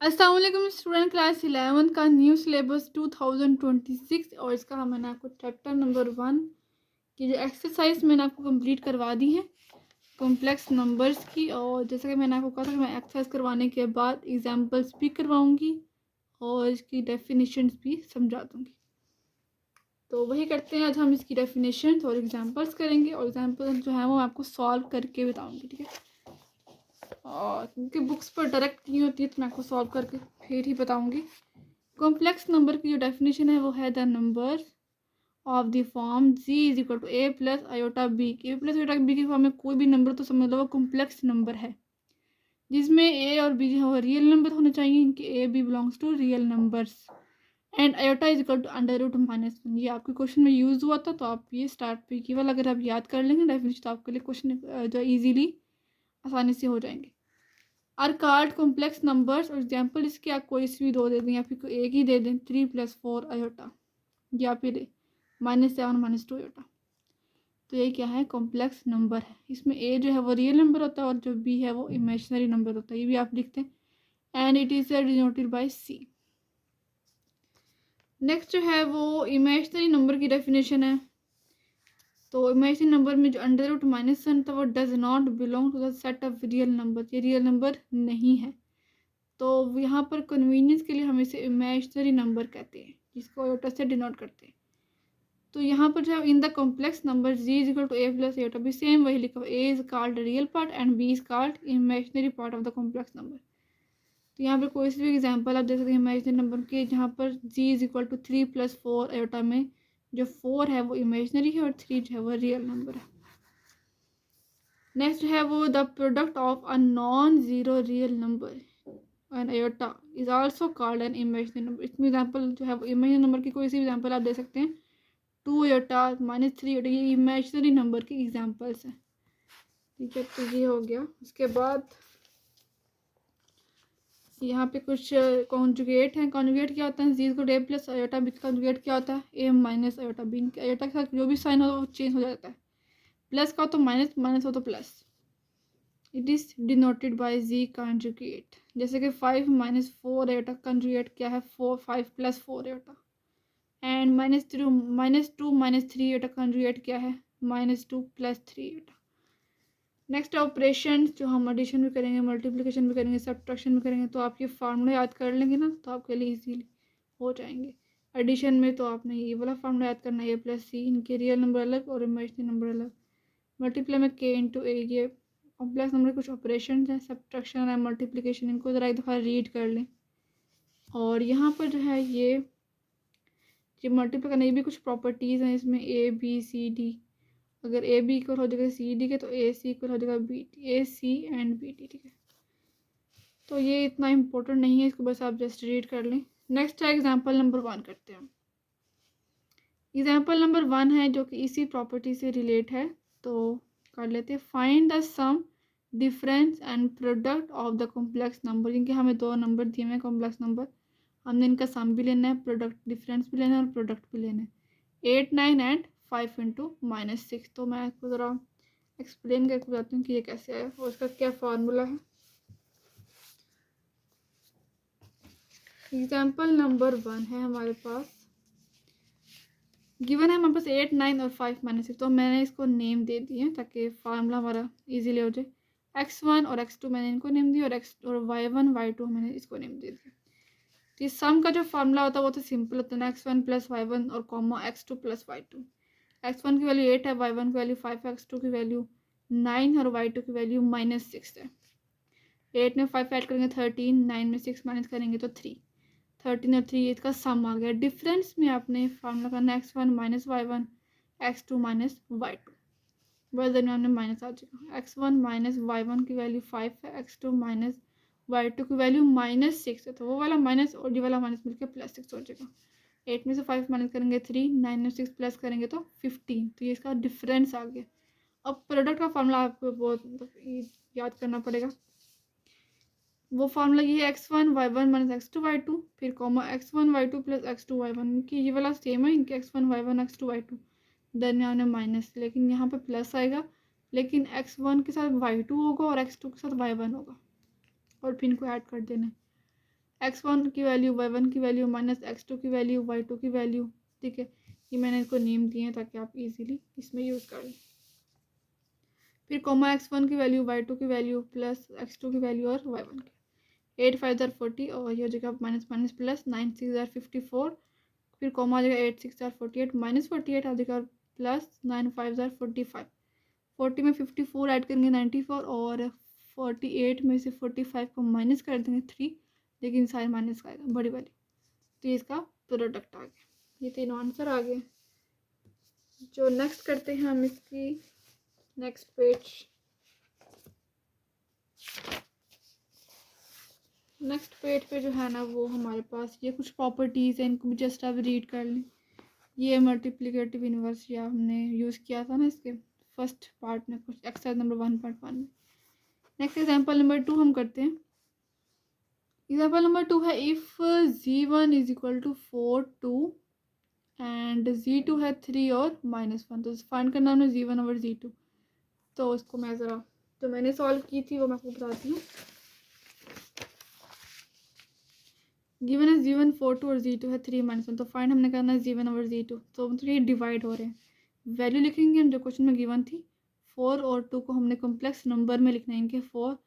अस्सलाम वालेकुम student, class 11 का न्यू सिलेबस 2026 और इसका मैंने आपको चैप्टर नंबर 1 की जो एक्सरसाइज मैंने आपको कंप्लीट करवा दी है कॉम्प्लेक्स नंबर्स की। और जैसा कि मैंने आपको कहा था कि मैं एक्सरसाइज करवाने के बाद एग्जांपल्स भी करवाऊंगी और इसकी डेफिनेशंस भी समझा दूंगी। तो वही करते हैं, आज हम इसकी डेफिनेशंस और एग्जांपल्स करेंगे और एग्जांपल्स जो है वो मैं आपको सॉल्व करके बताऊंगी, ठीक है। और क्योंकि बुक्स पर डायरेक्ट नहीं होती है तो मैं आपको सॉल्व करके फिर ही बताऊंगी। कॉम्प्लेक्स नंबर की जो डेफिनेशन है वो है the number of the form z is equal to a plus iota b. A plus iota b की फॉर्म में कोई भी नंबर तो समझ लो वो कॉम्प्लेक्स नंबर है, जिसमें a और b जो है वो रियल नंबर होने चाहिए। इनके a b belongs to real numbers and iota is equal to under root -1। ये आपके क्वेश्चन में यूज़ हुआ था, तो आप ये स्टार्ट पे केवल अगर आप याद कर लेंगे डेफिनेशन तो आपके लिए क्वेश्चन जो ईजीली आसानी से हो जाएंगे। आर कार्ड कॉम्प्लेक्स नंबर्स और एग्जाम्पल इसके आप कोई सी भी दो दे दें या फिर कोई एक ही दे दें, 3 + 4 आयोटा या फिर -7 -2 आयोटा। तो ये क्या है, कॉम्प्लेक्स नंबर है। इसमें ए जो है वो रियल नंबर होता है और जो बी है वो इमेजिनरी नंबर होता है, ये भी आप लिखते हैं। And it is denoted by C. Next जो है वो इमेजिनरी नंबर की डेफिनेशन है। तो इमेजिनरी नंबर में जो अंडर रूट -1 था वो does not belong to the set of real number, ये रियल नंबर नहीं है। तो यहाँ पर कन्वीनियंस के लिए हम इसे इमेजिनरी नंबर कहते हैं, जिसको आयोटा से डिनोट करते हैं। तो यहाँ पर जो है in the complex number z is equal to a plus iota b same वही लिखा हुआ, a is called real part and b is called imaginary part of the complex number. तो यहाँ पर कोई सी भी एग्जांपल आप दे सकते हैं इमेजिनरी नंबर के, जहाँ पर z is equal to 3 + 4 iota में जो 4 है वो इमेजिनरी है और 3 जो है वो रियल नंबर है। नेक्स्ट है वो the product of a non zero real number and iota is also called an imaginary number. इसमें एग्जांपल जो है वो इमेजिनरी नंबर की कोई सी एग्जांपल आप दे सकते हैं, 2 आयोटा -3 आयोटा, ये इमेजिनरी नंबर की एग्जांपल्स हैं, ठीक है। तो ये हो गया। उसके बाद यहाँ पे कुछ कॉन्जुगेट हैं। कॉन्जुगेट क्या होता है, जी को a plus iota b, conjugate क्या होता है a minus iota b. Iota के साथ जो भी साइन हो वो चेंज हो जाता है, प्लस का हो तो माइनस, माइनस हो तो plus. It is denoted by z conjugate. जैसे कि 5 - 4 आयोटा कॉन्जुगेट क्या है, 5 + 4 आयोटा। एंड -2 -3 आयोटा कॉन्जुगेट क्या है, -2 + 3 आयोटा। नेक्स्ट ऑपरेशन जो हम एडिशन भी करेंगे, मल्टीप्लिकेशन भी करेंगे, सब्ट्रैक्शन भी करेंगे, तो आप ये फार्मूला याद कर लेंगे ना तो आपके लिए इजीली हो जाएंगे। एडिशन में तो आपने ये वाला फार्मूला याद करना है, a + c, इनके रियल नंबर अलग और इमेजिनरी नंबर अलग। मल्टीप्लाई में k × a, ये कॉम्प्लेक्स नंबर कुछ ऑपरेशन हैं, सब्ट्रैक्शन है, मल्टीप्लिकेशन, इनको ज़रा एक दफ़ा रीड कर लें। और यहाँ पर जो है ये मल्टीप्लाई करने की भी कुछ प्रॉपर्टीज़ हैं इसमें, a b c d। अगर ए बी इक्वल हो जाएगा सी डी के तो ए सी इक्वल हो जाएगा B T, A C and B T, ठीक है। तो ये इतना इम्पोर्टेंट नहीं है, इसको बस आप जस्ट रीड कर लें। नेक्स्ट है एग्जाम्पल नंबर 1 करते हैं। एग्जाम्पल नंबर 1 है जो कि इसी प्रॉपर्टी से रिलेट है, तो कर लेते हैं। Find the sum difference and product of the complex number. इनके हमें दो नंबर दिए हुए हैं कॉम्प्लेक्स नंबर, हमने इनका सम भी लेना है, प्रोडक्ट डिफरेंस भी लेना है और प्रोडक्ट भी लेना है। 8 9 एंड 5 × -6। तो मैं आपको ज़रा एक्सप्लेन करके बताती हूँ कि ये कैसे आया और उसका क्या फार्मूला है। एग्जाम्पल नंबर 1 है हमारे पास, गिवन है हमारे पास 8 9 और 5 -6। तो मैंने इसको नेम दे दिए ताकि फार्मूला हमारा इजीली हो जाए। x1 और x2 मैंने इनको नेम दिया और y1 y2 मैंने इसको नेम दे दिया। तो इस सम का जो फार्मूला होता है वो तो सिंपल होता है ना, x1 + y1 और कॉमा x2 + y2। x1 की वैल्यू 8 है, y1 की वैल्यू 5 है, x2 की वैल्यू 9 और y2 की वैल्यू -6 है। 8 में 5 ऐड करेंगे 13, 9 में 6 माइनस करेंगे तो 3, 13 और 3 इसका सम आ गया। डिफरेंस में आपने फार्मूला करना x1 - y1, x2 - y2, बस दरमियान में माइनस आ जाएगा। x1 - y1 की वैल्यू 5 है, x2 - y2 की वैल्यू -6 है, तो वो वाला माइनस और ये वाला माइनस मिलकर +6 हो जाएगा। 8 में से 5 माइनस करेंगे 3, 9 में 6 प्लस करेंगे तो 15, तो ये इसका डिफरेंस आ गया। अब प्रोडक्ट का फार्मूला आपको बहुत याद करना पड़ेगा। वो फार्मूला ये x1 y1 - x2 y2, फिर comma x1 y2 + x2 y1, इनकी ये वाला सेम है, इनके x1 y1 x2 y2 दरमियान में माइनस, लेकिन यहाँ पे प्लस आएगा, लेकिन x1 के साथ y2 होगा और x2 के साथ y1 होगा और फिर इनको ऐड कर देना है। x1 की वैल्यू, y1 की वैल्यू माइनस x2 की वैल्यू, y2 की वैल्यू। ठीक है, ये मैंने इसको नेम दिए हैं ताकि आप इजीली इसमें यूज़ कर लें। फिर कोमा x1 की वैल्यू, y2 की वैल्यू प्लस x2 की वैल्यू और y1 की। 8 5 ज़ार 40 और ये हो जाएगा माइनस माइनस प्लस, 9 6 ज़ार 54। फिर कोमा आ जाएगा 8 6 ज़ार 48 माइनस 48 आ जाएगा प्लस 9 5 ज़ार 45। 40 में 54 ऐड करेंगे 94 और 48 में से 45 को माइनस कर देंगे 3, लेकिन सारे माइनस का आएगा बड़ी वाली, तो ये इसका प्रोडक्ट आ गया। ये तीनों आंसर आ गए। जो नेक्स्ट करते हैं हम इसकी नेक्स्ट पेज। नेक्स्ट पेज पे जो है ना वो हमारे पास ये कुछ प्रॉपर्टीज़ हैं, इनको भी जस्ट आप रीड कर लें। ये मल्टीप्लिकेटिव इन्वर्स या हमने यूज़ किया था ना इसके फर्स्ट पार्ट में, कुछ एक्सरसाइज नंबर 1.1 में। नेक्स्ट एग्जांपल नंबर 2 हम करते हैं। एग्जांपल नंबर 2 है if z1 is equal to 4 2 and z2 है 3 और -1। तो फाइंड करना हमने z1 ओवर z2। तो उसको मैं ज़रा जो मैंने सॉल्व की थी वो मैं आपको बताती हूँ। गिवन है z1 4 2 और z2 है 3 -1। तो फाइंड हमने करना है z1 ओवर z2। तो मतलब ये डिवाइड हो रहे हैं। वैल्यू लिखेंगे हम जो क्वेश्चन में गिवन थी। 4 और 2 को हमने कॉम्प्लेक्स नंबर में लिखना है, इनके 4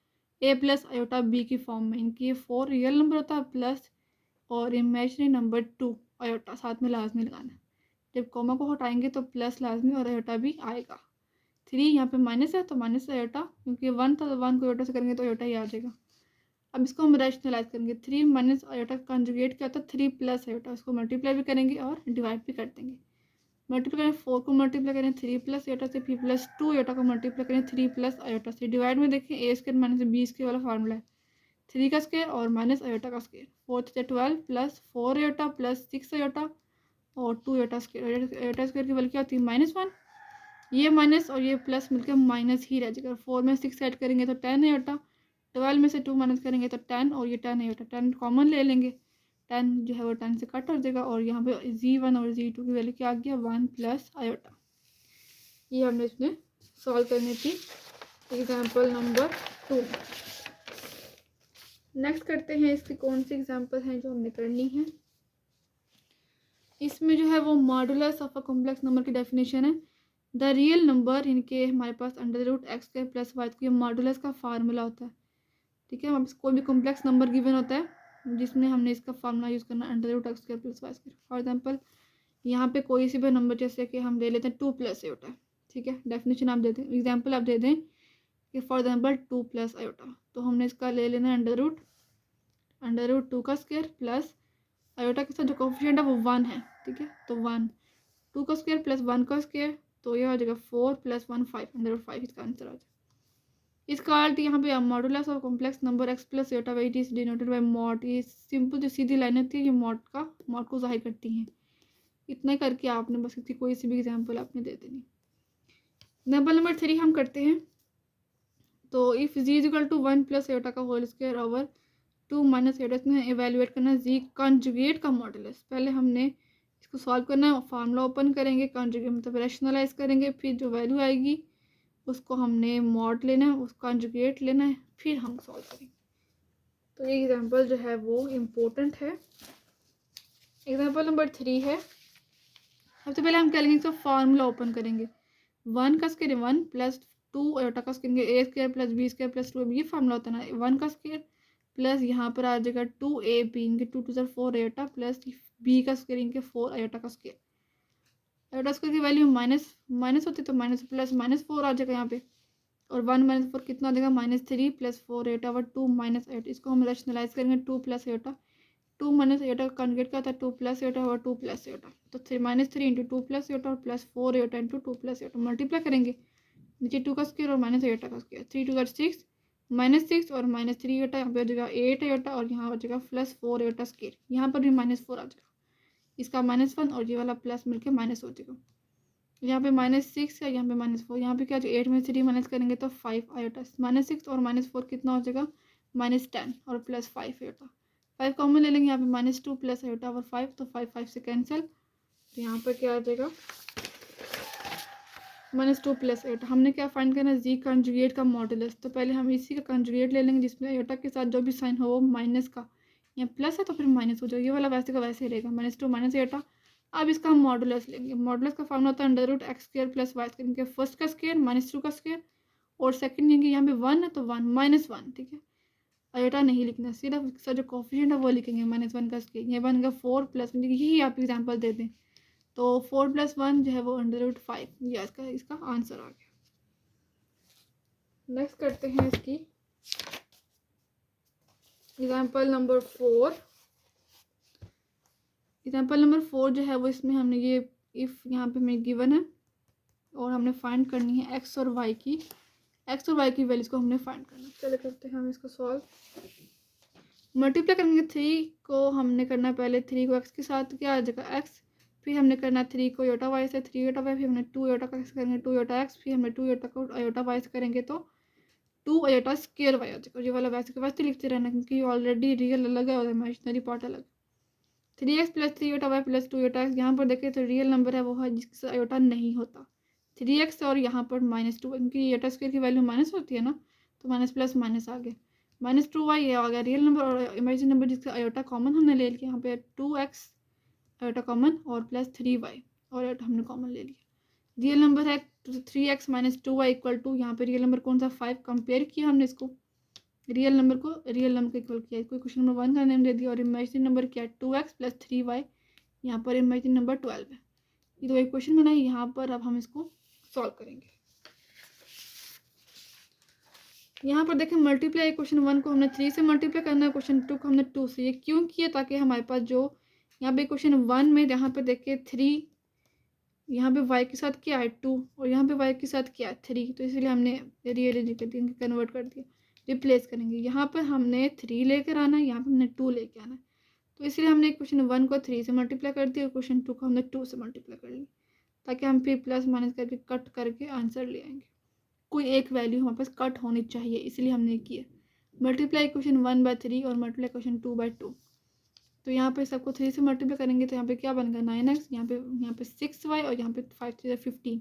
a प्लस आयोटा b की फॉर्म में। इनकी ये 4 रियल नंबर होता है प्लस और इमेजिनरी नंबर 2 आयोटा साथ में लाजमी लगाना है। जब कॉमा को हटाएंगे तो प्लस लाजमी और आयोटा भी आएगा। 3 यहाँ पे माइनस है तो माइनस आयोटा, क्योंकि 1 था तो 1 को आयोटा से करेंगे तो आयोटा ही आ जाएगा। अब इसको हम रैशनलाइज करेंगे। 3 माइनस आयोटा का कंजुगेट क्या होता है 3 प्लस आयोटा। उसको मल्टीप्लाई भी करेंगे और डिवाइड भी कर देंगे। मल्टीप्लाई करें 4 को मल्टीप्लाई करें 3 प्लस आयोटा से, फिर प्लस 2 आयोटा को मल्टीप्लाई करें 3 प्लस आयोटा से। डिवाइड में देखें ए स्क्वायर माइनस बी स्क्वायर वाला फार्मूला है, 3 का स्क्वायर और माइनस आयोटा का स्क्वायर। 4 से 12 प्लस 4 आयोटा प्लस 6 आयोटा और 2 आयोटा स्क्वायर। आयोटा स्क्वायर की वैल्यू क्या होती है -1। ये माइनस और ये प्लस मिलकर माइनस ही रह जाएगा। 4 में 6 ऐड करेंगे तो 10 आयोटा, 12 में से 2 माइनस करेंगे तो 10 और ये 10 आयोटा। 10 कॉमन ले लेंगे, 10 जो है वो 10 से कट हो जाएगा और यहाँ पे z1 और z2 की वैल्यू क्या आ गया 1 प्लस आयोटा। ये हमने इसमें सॉल्व करनी थी एग्जाम्पल नंबर 2। नेक्स्ट करते हैं इसकी कौन सी एग्जाम्पल हैं जो हमने करनी है। इसमें जो है वो modulus of a complex number की डेफिनेशन है। द रियल नंबर इनके हमारे पास under root x square plus y square modulus का फार्मूला होता है। ठीक है, हमारे पास कोई भी कॉम्प्लेक्स नंबर गिवन होता है जिसमें हमने इसका फार्मूला यूज़ करना है under root x square plus y square. For example यहाँ पे कोई सी भी नंबर जैसे कि हम ले लेते हैं 2 प्लस आयोटा। ठीक है, डेफिनेशन आप दे दें, एग्जाम्पल आप दे दें कि फॉर एग्जाम्पल 2 प्लस आयोटा। तो हमने इसका ले लेना है अंडर रूट 2 का स्क्वायर प्लस आयोटा के साथ जो कोफिशिएंट है वो 1 है। ठीक है, तो 1 2 का स्क्वायर प्लस 1 का स्क्वायर, तो ये हो जाएगा 4 प्लस 1 5 अंडर 5 इसका आंसर आ जाएगा। इसका अर्थ यहाँ पे modulus of complex number x plus iota by it is denoted bye mod. ये सिंपल जो सीधी लाइन होती है ये मॉड को जाहिर करती हैं। इतना करके आपने बस इसकी कोई सी भी एग्जाम्पल आपने दे देनी। एग्जाम्पल नंबर 3 हम करते हैं। तो if z is equal to 1 plus iota का whole square over 2 minus iota, इसमें एवेल्युएट करना है z कॉन्जुगेट का मॉडुलस। पहले हमने इसको सॉल्व करना है, फार्मूला ओपन करेंगे, कॉन्जुगेट मतलब रैशनलाइज करेंगे, फिर जो वैल्यू आएगी उसको हमने मॉड लेना है, उसको कॉन्जुगेट लेना है, फिर हम सॉल्व करेंगे। तो ये एग्जांपल जो है वो इम्पोर्टेंट है। एग्जांपल नंबर 3 है। सबसे पहले हम क्या लेंगे, इसका फार्मूला ओपन करेंगे। 1 का स्क्वायर 1 प्लस 2 आयोटा का square a square plus b square plus 2 ये फार्मूला होता है ना। 1 का स्क्वायर प्लस यहाँ पर आ जाएगा 2ab इनके 2 2 4 आयोटा प्लस बी का स्क्वायर इनके 4 आयोटा का स्क्वायर। आयोटा स्क्वायर की वैल्यू माइनस होती तो माइनस प्लस -4 आ जाएगा यहाँ पे, और 1 - 4 कितना देगा -3 plus 4 iota over 2 minus iota. इसको हम रैशनलाइज करेंगे 2 प्लस आयोटा, 2 माइनस आयोटा का कॉन्जुगेट क्या था 2 plus iota over 2 plus iota. तो -3 इंटू 2 प्लस आयोटा और plus 4 iota into 2 plus iota multiply करेंगे, नीचे 2 का स्क्वायर और माइनस आयोटा का स्क्वायर, 3 2 6 -6 और -3 आयोटा, यहाँ पे हो जाएगा 8 आयोटा और यहाँ हो जाएगा प्लस 4 आयोटा स्क्वायर। यहाँ पर भी -4 आ जाएगा, इसका -1 और ये वाला प्लस मिलकर माइनस हो जाएगा। यहाँ पे -6 है, यहाँ पे -4, यहाँ पे क्या 8 में 3 माइनस करेंगे तो 5 आयोटा। -6 और -4 कितना हो जाएगा -10 और प्लस 5 आयोटा। 5 कॉमन ले लेंगे, यहाँ पे -2 प्लस आयोटा और 5, तो 5 5 से कैंसिल। तो यहाँ पर क्या आ जाएगा -2 प्लस आयोटा। हमने क्या फाइंड करना है जी कंजुगेट का मॉडुलस। तो पहले हम इसी का कंजुगेट ले लेंगे जिसमें आयोटा के साथ जो भी साइन हो वो माइनस का यहाँ प्लस है तो फिर माइनस हो जाएगा, ये वाला वैसे का वैसे ही रहेगा, -2 माइनस एटा। अब इसका हम मॉडुलस लेंगे। मॉडुलस का फॉर्मूला होता है √x² plus y square, first का स्क्वायर -2 का स्क्वायर और सेकंड लेंगे, यहाँ पे 1 है तो 1 -1, ठीक है। आयोटा नहीं लिखना, सिर्फ इसका जो कोफिशिएंट है वो लिखेंगे, -1 का स्क्वायर। ये बनेगा 4 प्लस, यही आप एग्जांपल दे दें तो 4 + 1 जो है वो √5, ये इसका आंसर आ गया। नेक्स्ट करते हैं इसकी एग्जांपल नंबर 4। एग्जांपल नंबर 4 जो है वो इसमें हमने ये इफ़ यहाँ पे हमें गिवन है और हमने फाइंड करनी है एक्स और वाई की वैल्यूज को हमने फाइंड करना है। चलो करते हैं हम इसको सॉल्व। मल्टीप्लाई करेंगे 3 को हमने करना है पहले 3 को x के साथ, क्या आ जाएगा x, फिर हमने करना है 3 को योटा y से, 3 योटा y, फिर हमने 2 योटा का x करेंगे 2 योटा x, फिर हमने 2 योटा को योटा y से करेंगे तो 2 योटा स्क्वायर y आ जाएगा। ये वाला वैसे के वैसे लिखते रहना क्योंकि ऑलरेडी रियल अलग है और इमेजिनरी पार्ट अलग। 3x + 3 Yotta y + 2 Yotta x, यहाँ पर देखें तो रियल नंबर है वो है जिसके साथ योटा नहीं होता 3x और यहाँ पर -2, क्योंकि योटा स्क्वायर की वैल्यू माइनस होती है ना, तो माइनस प्लस माइनस आ गया, -2y ये आ गया रियल नंबर और इमेजिनरी नंबर जिसका आयोटा कॉमन हमने ले लिया, यहाँ पे 2x आयोटा कॉमन और प्लस 3y और आयोटा हमने कॉमन ले लिया। रियल नंबर है 3x - 2y = यहाँ पे रियल नंबर कौन सा 5, कंपेयर किया हमने इसको रियल नंबर को रियल नंबर के इक्वल किया, कोई क्वेश्चन नंबर 1 का नेम दे दिया और इमेजिनरी नंबर क्या है 2x + 3y, यहाँ पर इमेजिनरी नंबर 12 है। ये तो एक क्वेश्चन बना है यहाँ पर, अब हम इसको सॉल्व करेंगे। यहाँ पर देखें मल्टीप्लाई क्वेश्चन 1 को हमने 3 से मल्टीप्लाई करना है, क्वेश्चन 2 को हमने 2 से। ये क्यों किया, ताकि हमारे पास जो यहाँ पे क्वेश्चन 1 में जहाँ पे देखिए 3, यहाँ पे y के साथ क्या है 2 और यहाँ पे y के साथ क्या है 3, तो इसलिए हमने कन्वर्ट कर दिया, रिप्लेस करेंगे। यहाँ पर हमने 3 लेकर आना है, यहाँ पर हमने 2 लेकर आना है, तो इसलिए हमने क्वेश्चन 1 को 3 से मल्टीप्लाई कर दिया और क्वेश्चन 2 को हमने 2 से मल्टीप्लाई कर लिया, ताकि हम फिर प्लस माइनस करके कट करके आंसर ले आएंगे। कोई एक वैल्यू हमारे पास कट होनी चाहिए, इसलिए हमने किया मल्टीप्लाई क्वेश्चन 1/3 और मल्टीप्लाई क्वेश्चन 2/2। तो यहाँ पे सबको 3 से मल्टीप्लाई करेंगे तो यहाँ पे क्या बनेगा 9x, यहाँ पे 6y और यहाँ पे 5 × 15।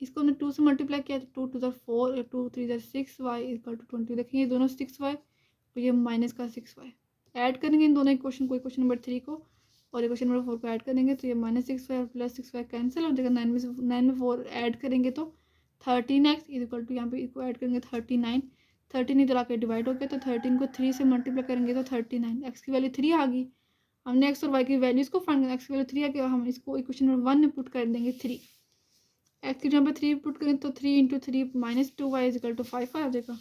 इसको हमने 2 से मल्टीप्लाई किया तो 2 × 4 और 2 × 3 = 6y = 20। देखिए ये दोनों 6y और ये माइनस का 6y ऐड करेंगे इन दोनों इक्वेशन को, क्वेश्चन नंबर 3 को और क्वेश्चन नंबर 4 को ऐड करेंगे तो ये -6y और +6y कैंसिल हो जाएगा। 9 में 4 ऐड करेंगे तो 13x = यहाँ पे इसको ऐड करेंगे 39, 13 इधर आके डिवाइड हो गया तो 13 को 3 से मल्टीप्लाई करेंगे तो 39, x की वैल्यू 3 आ गई। हमने x और y की वैल्यूज को फाइंड करना, x की वैल्यू 3 आ गई, हम इसको इक्वेशन नंबर 1 में पुट कर देंगे 3, x की जगह पे 3 पुट करें तो 3 × 3 -2y = 5 आ जाएगा।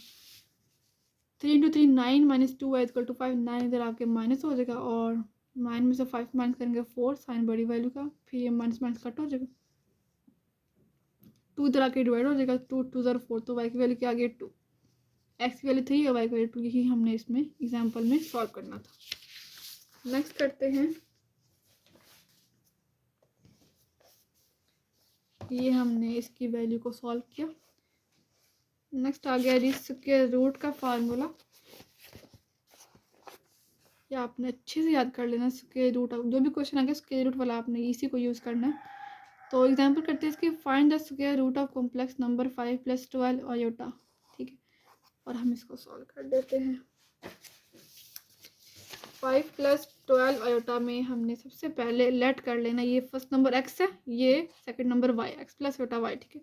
3 × 3 9 - 2y = 5, 9 इधर आके माइनस हो जाएगा और 9 में से 5 माइनस करेंगे 4, साइन बड़ी वैल्यू का, फिर ये माइनस माइनस कट हो जाएगा, 2 इधर आके डिवाइड हो जाएगा, 2 × 2 = 4, तो y की वैल्यू क्या आ गई 2, x की वैल्यू 3 और y की वैल्यू 2, यही हमने इसमें एग्जाम्पल में सॉल्व करना था। नेक्स्ट करते हैं, ये हमने इसकी वैल्यू को सॉल्व किया। नेक्स्ट आ गया इसके रूट का फार्मूला, या आपने अच्छे से याद कर लेना, स्क्वायर रूट जो भी क्वेश्चन आ गया स्क्वायर रूट वाला आपने इसी को यूज़ करना है। तो एग्जांपल करते हैं इसकी, find the square root of complex number 5 + 12 iota, ठीक है, और हम इसको सॉल्व कर देते हैं। 5 + 12 आयोटा में हमने सबसे पहले लेट कर लेना, ये फर्स्ट नंबर x है, ये second number y, x + iota y, ठीक है।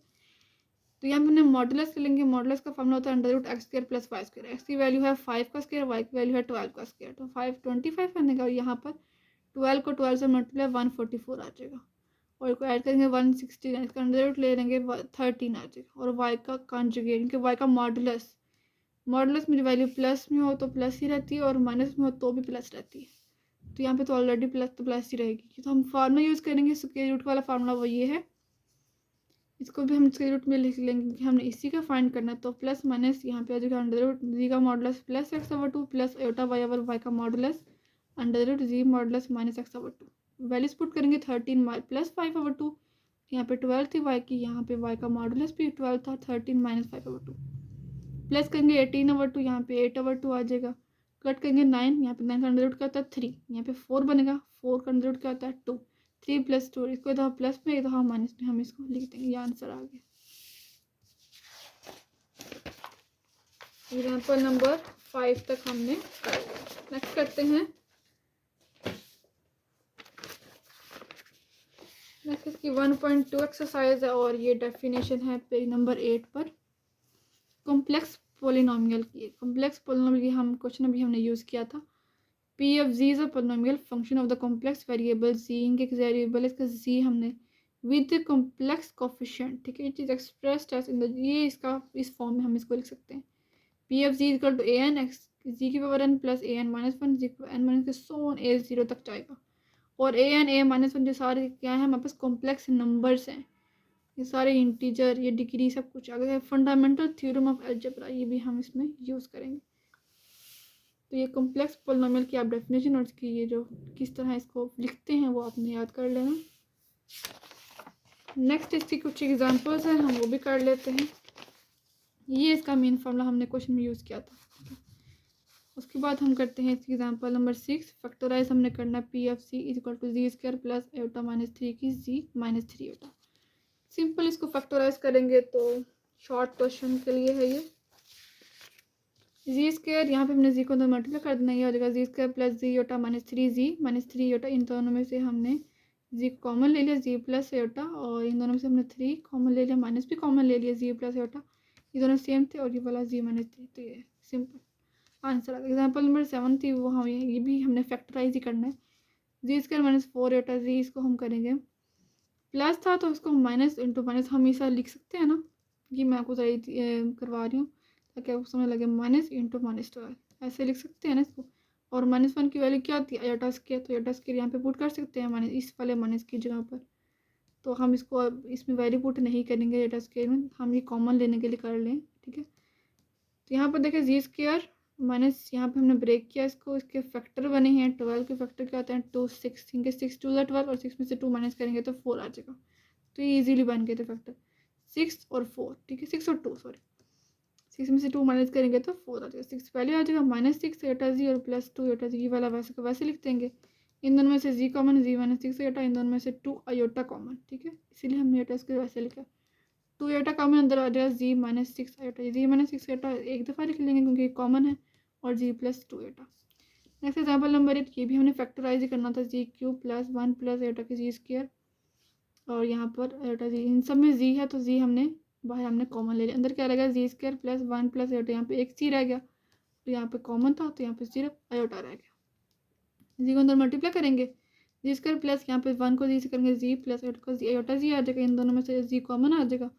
तो यहाँ पे हमने मॉडुलस ले लेंगे, मॉडुलस का फॉर्मूला होता है √x² + y²। x की वैल्यू है 5 का स्क्वायर, y की वैल्यू है 12 का स्क्वायर, तो 5 25 बनेगा और यहाँ पर 12 को 12 से मल्टीप्लाई 144 आ जाएगा और इसको ऐड करेंगे 169, इसका अंडर ले लेंगे 13 आ जाएगा और y का कॉन्जुगेट, क्योंकि y का मॉडुलस में वैल्यू प्लस में हो तो प्लस ही रहती है और माइनस में हो तो भी प्लस रहती है, तो यहाँ पे तो ऑलरेडी प्लस तो प्लस ही रहेगी। तो हम फार्मूला यूज़ करेंगे, स्क्वायर रूट वाला फार्मूला वो ये है, इसको भी हम स्क्वायर रूट में लिख लेंगे क्योंकि हमने इसी का फाइंड करना है। तो प्लस माइनस यहाँ पे आ जाएगा √g का modulus plus x/2 plus iota y का modulus √g modulus -x/2। Values put करेंगे 13 + 5/2, यहाँ पे 12 थी y की, यहाँ पे y का मॉडुलस भी 12 था, 13 - 5/2 प्लस करेंगे 18/2, यहाँ पे 8/2 आ जाएगा, कट करेंगे 9, यहाँ पे 9 का अंडर रूट क्या होता है 3, यहाँ पे 4 बनेगा, 4 का अंडर रूट क्या होता है 2, 3 + 2, इसको इधर प्लस में इधर माइनस में हम इसको लिख देंगे, ये आंसर आ गया। एग्जाम्पल नंबर 5 तक हमने कर लिया। नेक्स्ट करते हैं नेक्स्ट इसकी 1.2 एक्सरसाइज है और ये डेफिनेशन है पेज नंबर 8 पर। कॉम्प्लेक्स पोलिनोमियल की, कॉम्प्लेक्स पोलिनोमियल की हम क्वेश्चन अभी हमने यूज़ किया था। P of z is a polynomial function of the complex variable z, इनके वेरिएबल इसका जी हमने विद कॉम्प्लेक्स कोफिशिएंट, ठीक है, it is expressed as in the, ये इसका इस फॉर्म में हम इसको लिख सकते हैं। P of z equal to a n x z की power n plus a n minus one z n minus k so on a zero तक जाएगा। और a n a minus one जो सारे क्या है हमारे पास कॉम्प्लेक्स नंबर्स हैं, ये सारे इंटीजर, ये डिग्री सब कुछ आ गया। फंडामेंटल थ्योरम ऑफ अलजेब्रा ये भी हम इसमें यूज़ करेंगे। तो ये कॉम्प्लेक्स पोलिनोमियल की आप डेफिनेशन और इसकी ये जो किस तरह इसको लिखते हैं वो आपने याद कर लेना। नेक्स्ट इसकी कुछ एग्जांपल्स हैं, हम वो भी कर लेते हैं। ये इसका मेन फॉर्मूला हमने क्वेश्चन में यूज़ किया था। उसके बाद हम करते हैं इसकी एग्जांपल नंबर 6। फैक्टराइज हमने करना P F C is equal to z square plus eta minus 3 की जी माइनस 3 एटा। सिंपल इसको फैक्टराइज करेंगे तो शॉर्ट क्वेश्चन के लिए है ये। जी स्क्वायर यहाँ पे हमने जी को अंदर मल्टीप्लाई कर देना, ये हो जाएगा जी स्क्वायर प्लस जी योटा माइनस 3 जी माइनस 3 योटा। इन दोनों में से हमने जी कॉमन ले लिया, जी प्लस योटा, और इन दोनों में से हमने 3 कॉमन ले लिया, माइनस भी कॉमन ले लिया, जी प्लस योटा। ये दोनों सेम थे और ये वाला जी माइनस 3। तो ये सिंपल आंसर आ गया। एग्जाम्पल नंबर 7 थी वो, हाँ ये भी हमने फैक्टराइज ही करना है। जी स्क्वायर माइनस 4 योटा जी, इसको हम करेंगे प्लस था तो उसको माइनस इंटू माइनस हमेशा लिख सकते हैं ना, ये मैं आपको करवा रही हूँ ताकि आपको समझ लगे। माइनस इंटू माइनस 12 ऐसे लिख सकते हैं ना इसको। और माइनस वन की वैल्यू क्या आती है, आयोटा स्क्वायर, तो आयोटा स्क्वायर यहाँ पे पुट कर सकते हैं माइनस, इस वाले माइनस की जगह पर। तो हम इसको अब इसमें वैल्यू पुट नहीं करेंगे आयोटा स्क्वायर में, हम ये कॉमन लेने के लिए कर लें, ठीक है। तो यहाँ पर देखें जी स्क्वायर माइनस, यहाँ पे हमने ब्रेक किया इसको, इसके फैक्टर बने हैं 12 के फैक्टर क्या होते हैं 2 6, इनके 6 2 12 और 6 में से 2 माइनस करेंगे तो 4 आ जाएगा। तो ये इजीली बन गए थे फैक्टर 6 और 4, ठीक है, 6 और 2 सॉरी, 6 में से 2 माइनस करेंगे तो 4 आ जाएगा। 6 पहले आ जाएगा माइनस 6 एटा जी और प्लस 2 एटा जी, वाला वैसे का वैसे लिख देंगे। इन दोनों में से जी कॉमन, जी माइनस 6 एटा, इन दोनों में से 2 आयोटा कॉमन, ठीक है, इसीलिए हमने एटा इसको वैसे लिखा। 2 एटा कॉमन अंदर आ जाएगा जी माइनस 6 एटा, जी माइनस 6 एटा एक दफ़ा लिख लेंगे क्योंकि कॉमन है, और जी प्लस 2 एटा। नेक्स्ट एग्जाम्पल नंबर 8, ये भी हमने फैक्टराइज ही करना था, जी क्यूब प्लस 1 प्लस एटा की जी स्क्वायर, और यहाँ पर एटा जी, इन सब में जी है तो जी हमने बाहर हमने कॉमन ले लिया, अंदर क्या रहेगा जी स्क्वायर प्लस 1 प्लस एटा, यहाँ पे एक सी रह गया तो यहाँ पे कॉमन था तो यहाँ पे सिर्फ आयोटा रह गया। जी को अंदर मल्टीप्लाई करेंगे, जी स्क्वायर प्लस यहाँ पे 1 को जी से करेंगे जी प्लस एटा को जी, आयोटा जी आ जाएगा, इन दोनों में से जी कॉमन आ जाएगा,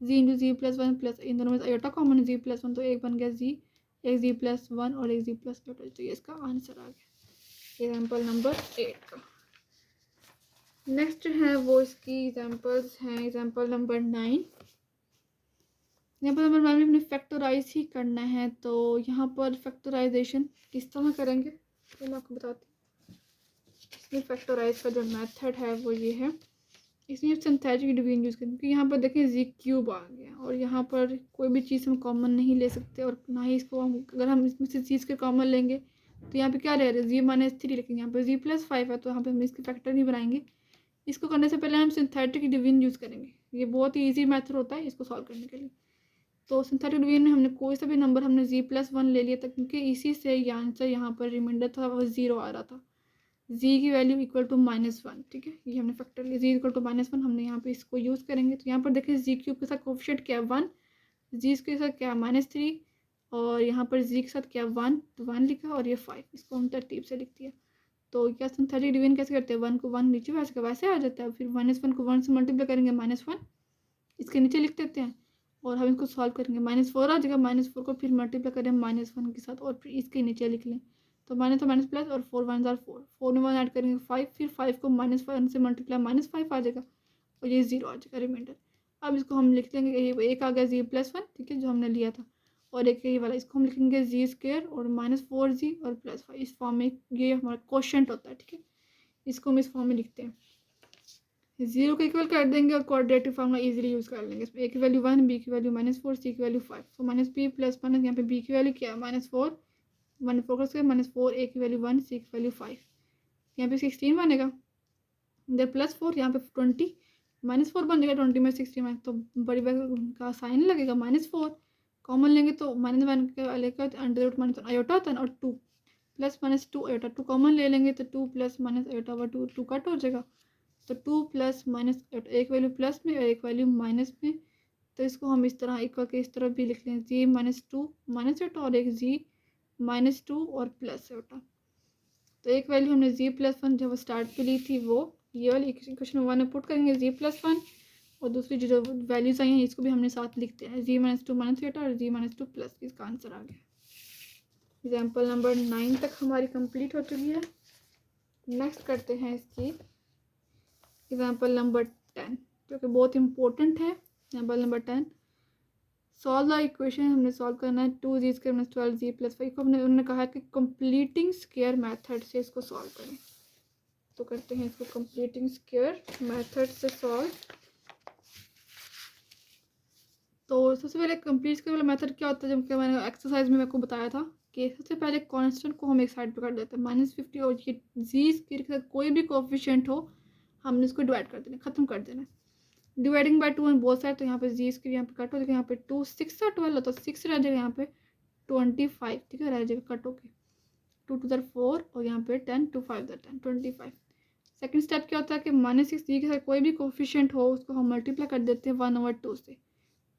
जी इंटू जी प्लस 1 प्लस इन दोनों में से आयोटा कॉमन जी प्लस 1, तो एक बन गया जी, एक जी प्लस 1 और एक जी प्लस आयोटा, तो ये इसका आंसर आ गया एग्जाम्पल नंबर 8 का। नेक्स्ट है वो इसकी एग्जाम्पल्स हैं, एग्जाम्पल नंबर 9। यहाँ पर नंबर 9 में अपने फैक्टराइज ही करना है, तो यहाँ पर फैक्टराइजेशन किस तरह करेंगे तो मैं आपको बताती हूँ। इसमें फैक्टराइज का जो मेथड है वो ये है, इसमें सिंथेटिक डिवीजन यूज़ करें, क्योंकि यहाँ पर देखें जी क्यूब आ गया और यहाँ पर कोई भी चीज़ हम कॉमन नहीं ले सकते, और ना ही इसको हम अगर हम इसमें से चीज़ के कॉमन लेंगे तो यहाँ पे क्या रह रहा है जी माइनस 3, लेकिन यहाँ पर जी प्लस 5 है तो यहाँ पे हम इसके फैक्टर नहीं बनाएंगे। इसको करने से पहले हम सिंथेटिक डिवीजन यूज़ करेंगे, ये बहुत ही ईजी मेथड होता है इसको सॉल्व करने के लिए। तो सिंथेटिक डिवीजन में हमने कोई सा भी नंबर हमने जी प्लस 1 ले लिया था, क्योंकि इसी से ये आंसर यहाँ पर रिमाइंडर था वो 0 आ रहा था, जी की वैल्यू इक्वल टू -1, ठीक है, ये हमने फैक्टर लिया जी इक्वल टू -1, हमने यहाँ पे इसको यूज़ करेंगे। तो यहाँ पर देखिए जी क्यूब के साथ कोफिशिएंट क्या है 1, जी के साथ क्या -3, और यहाँ पर जी के साथ क्या 1, तो 1 लिखा और ये 5, इसको हम तरतीब से लिख दिया। तो क्या सिंथेटिक डिवीजन कैसे करते हैं, 1 को 1 नीचे वैसे का वैसे आ जाता है, फिर -1 को 1 से मल्टीप्लाई करेंगे -1 इसके नीचे लिख देते हैं, और हम इसको सॉल्व करेंगे -4 आ जाएगा, -4 को फिर मल्टीप्लाई करें -1 के साथ और फिर इसके नीचे लिख लें, तो माइनस प्लस और 4 1 जार 4, 4 में 1 ऐड करेंगे 5, फिर 5 को -1 से मल्टीप्लाई -5 आ जाएगा और ये 0 आ जाएगा रिमाइंडर। अब इसको हम लिख लेंगे, ये एक आ गया जी प्लस 1, ठीक है, जो हमने लिया था, और एक ये वाला इसको हम लिखेंगे जी स्क्वायर और -4g और +5, इस फॉर्म में ये हमारा क्वोशंट होता है, ठीक है, इसको हम इस फॉर्म में लिखते हैं। 0 को इक्वल कर देंगे और क्वाड्रेटिक फार्मूला इजीली यूज़ कर लेंगे। इसमें ए की वैल्यू 1, बी की वैल्यू -4, सी की वैल्यू 5, तो -b प्लस माइनस यहाँ पे बी की वैल्यू क्या है -4, -4 का स्क्वायर -4, ए की वैल्यू 1, सी की वैल्यू 5, यहाँ पे 16 बनेगा, इधर +4 यहाँ पे 20, -4 बन जाएगा 20 में 16 तो बड़ी वैल्यू का साइन लगेगा -4, कॉमन लेंगे तो -1 के वाले का अंडर रूट माइनस आयोटा होता है और 2 प्लस -2 आयोटा, 2 कॉमन ले लेंगे तो 2 प्लस माइनस आयोटा 2 कट हो जाएगा, तो 2 प्लस माइनस, एक वैल्यू प्लस में और एक वैल्यू माइनस में, तो इसको हम इस तरह इक्वल के इस तरह भी लिख लें, जी माइनस टू माइनस एटा और एक जी माइनस टू और प्लस एटा। तो एक वैल्यू हमने जी प्लस वन जब स्टार्ट पे ली थी वो ये वाली इक्वेशन वन में पुट करेंगे जी प्लस वन, और दूसरी जो वैल्यूज आई हैं इसको भी हमने साथ लिखते हैं, जी माइनस टू माइनस एटा और जी माइनस टू प्लस, इसका आंसर आ गया। एग्जाम्पल नंबर 9 तक हमारी कंप्लीट हो चुकी है। नेक्स्ट करते हैं इसकी एग्जाम्पल नंबर 10 जो कि बहुत इंपॉर्टेंट है। Example number 10, solve the equation हमने सॉल्व करना है 2z square minus 12z plus 5 को उन्होंने कहा है कि कंप्लीटिंग स्क्वायर मेथड से इसको सॉल्व करें। तो करते हैं इसको कंप्लीटिंग स्क्वायर मेथड से सॉल्व। तो सबसे पहले कंप्लीट स्क्वायर वाला मेथड क्या होता है, जब कि मैंने एक्सरसाइज में मेरे को बताया था कि सबसे पहले कांस्टेंट को हम एक साइड पर कर देते हैं -50 और ये जी स्क्वायर के साथ कोई भी कोएफिशिएंट हो हमने इसको डिवाइड कर देना, खत्म कर देना। Dividing by 2 on both side, तो यहाँ पे जी स्क्वायर यहाँ पे कट हो जाएगा, यहाँ पे 2 6 और 12 तो 6 रह जाएगा, यहाँ पे 25 ठीक है रह जाएगा कट होके, 2 टू 4 और यहाँ पे 10 2 5 10 25। सेकंड स्टेप क्या होता है कि -6 जी के साथ कोई भी कोएफिशिएंट हो उसको हम मल्टीप्लाई कर देते हैं 1/2 से,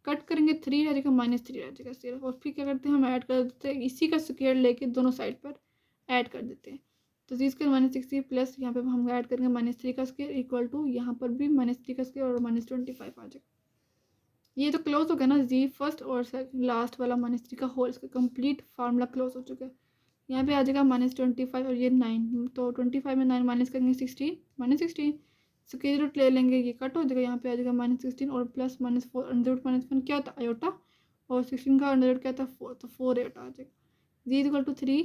कट करेंगे 3 रह जाएगा -3 रह जाएगा सिर्फ, और फिर क्या करते हैं हम ऐड कर देते हैं इसी का स्क्वायर लेके दोनों साइड पर ऐड कर देते हैं। तो जी स्क्वायर -60 प्लस यहाँ पे हम ऐड करेंगे -3 का स्क्वायर इक्वल टू यहाँ पर भी -3 का स्क्वायर और -25 आ जाएगा। ये तो क्लोज हो गया ना, जी फर्स्ट और लास्ट वाला -3 का होल, इसका कंप्लीट फार्मूला क्लोज हो चुका है। यहाँ पे आ जाएगा -25 और ये 9, तो 25 में 9 माइनस करेंगे 16 -16 स्क्वायर रूट ले लेंगे, ये कट हो जाएगा, यहाँ पे आ जाएगा -16 और प्लस -4 अंडर रूट -1 क्या होता है आयोटा, और 16 का अंडर रूट क्या होता है 4, तो 4 आयोटा आ जाएगा। जी इक्वल टू 3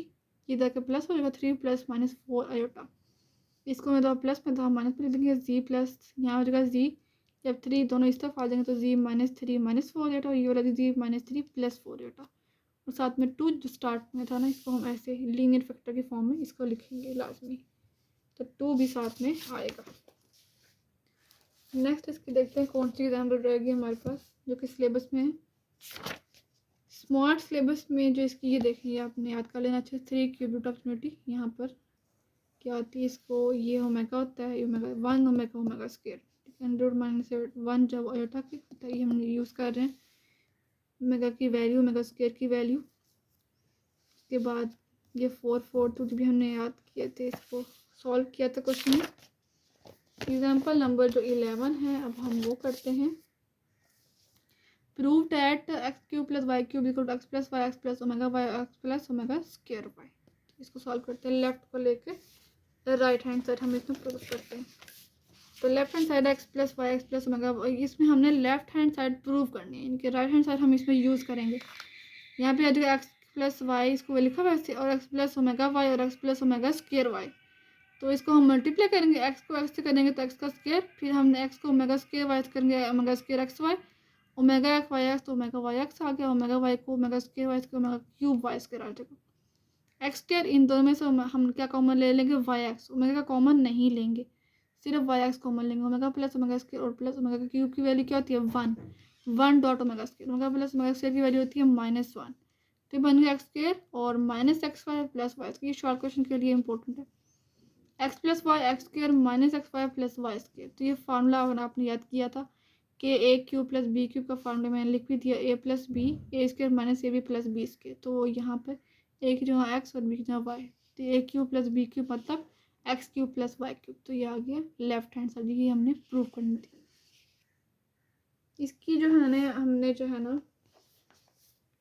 इधर के प्लस हो जाएगा 3 प्लस -4 आयोटा, इसको मैं तो प्लस में तो माइनस में लिख देंगे, जी प्लस यहाँ हो जाएगा जी, जब 3 दोनों इस तरफ आ जाएंगे तो जी -3 -4 आयोटा, ये वाला जी -3 प्लस 4 आयोटा, और साथ में 2 जो स्टार्ट में था ना इसको हम ऐसे लीनियर फैक्टर के फॉर्म में इसको लिखेंगे लाजमी, तो 2 भी साथ में आएगा। नेक्स्ट इसकी देखते हैं कौन सी एग्जाम्पल रहेगी हमारे पास जो कि सिलेबस में है। स्मार्ट सिलेबस में जो इसकी ये देखेंगे आपने याद कर लेना अच्छे, 3 क्यूब रूट ऑफ यूनिटी यहाँ पर क्या होती है, इसको ये ओमेगा होता है, omega 1 omega omega square, under root -1 जब आयोटा की होता है, ये हम यूज़ कर रहे हैं ओमेगा की वैल्यू ओमेगा स्क्वायर की वैल्यू। उसके बाद ये 4 भी हमने याद किए थे, इसको सॉल्व किया था क्वेश्चन में। एग्जाम्पल नंबर जो 11 है अब हम वो करते हैं। Prove that x cube plus y cube equal to x plus y x plus omega y x plus omega square y. इसको सॉल्व करते हैं लेफ्ट को लेके राइट हैंड साइड हम इसमें प्रूव करते हैं। तो left hand side x plus y x plus omega, इसमें हमने लेफ्ट हैंड साइड प्रूव करनी है, इनके राइट हैंड साइड हम इसमें यूज़ करेंगे। यहाँ पे आ जाएगा एक्स प्लस वाई, इसको लिखा हुआ है, और एक्स प्लस ओमेगा वाई और x plus omega square y, तो इसको हम मल्टीप्लाई करेंगे, एक्स को एक्स से करेंगे तो एक्स का स्क्वायर, फिर हमने एक्स को ओमेगा स्क्वायर वाई से करेंगे omega square x y, omega x y x तो ओमेगा वाई एक्स आ गया, ओमेगा वाई को ओमेगा स्क्वायर वाई से ओमेगा क्यूब वाई स्क्वायर आ जाएगा। एक्स स्क्वायर इन दोनों में से हम क्या कॉमन ले लेंगे वाई एक्स, ओमेगा का कॉमन नहीं लेंगे, सिर्फ वाई एक्स कॉमन लेंगे, ओमेगा प्लस ओमेगा स्क्वायर और प्लस ओमेगा क्यूब की वैल्यू क्या होती है 1 dot omega square, omega plus omega square की वैल्यू होती है -1, तो बन गया एक्स स्क्वायर और minus x y plus y, ये शॉर्ट क्वेश्चन के लिए इंपॉर्टेंट है। X plus y x square minus x y plus y square, तो ये फार्मूला अगर आपने याद किया था कि a cube plus b cube का फार्मूला मैंने लिख भी दिया, a plus b a square minus a b plus b square, तो यहाँ पर ए की जगह एक्स और बी की जगह वाई, तो a cube plus b cube मतलब x cube plus y cube, तो ये आ गया लेफ्ट हैंड साइड, ये हमने प्रूव करनी थी। इसकी जो है ना हमने जो है ना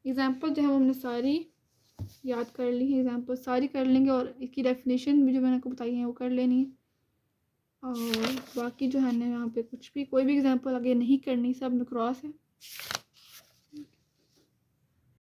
एग्जाम्पल जो है हमने सारी याद कर ली है, एग्जाम्पल सारी कर लेंगे और इसकी डेफिनेशन भी जो मैंने आपको बताई है वो कर लेनी है, और बाकी जो है ना यहाँ पे कुछ भी कोई भी एग्जाम्पल आगे नहीं करनी, सब में क्रॉस है।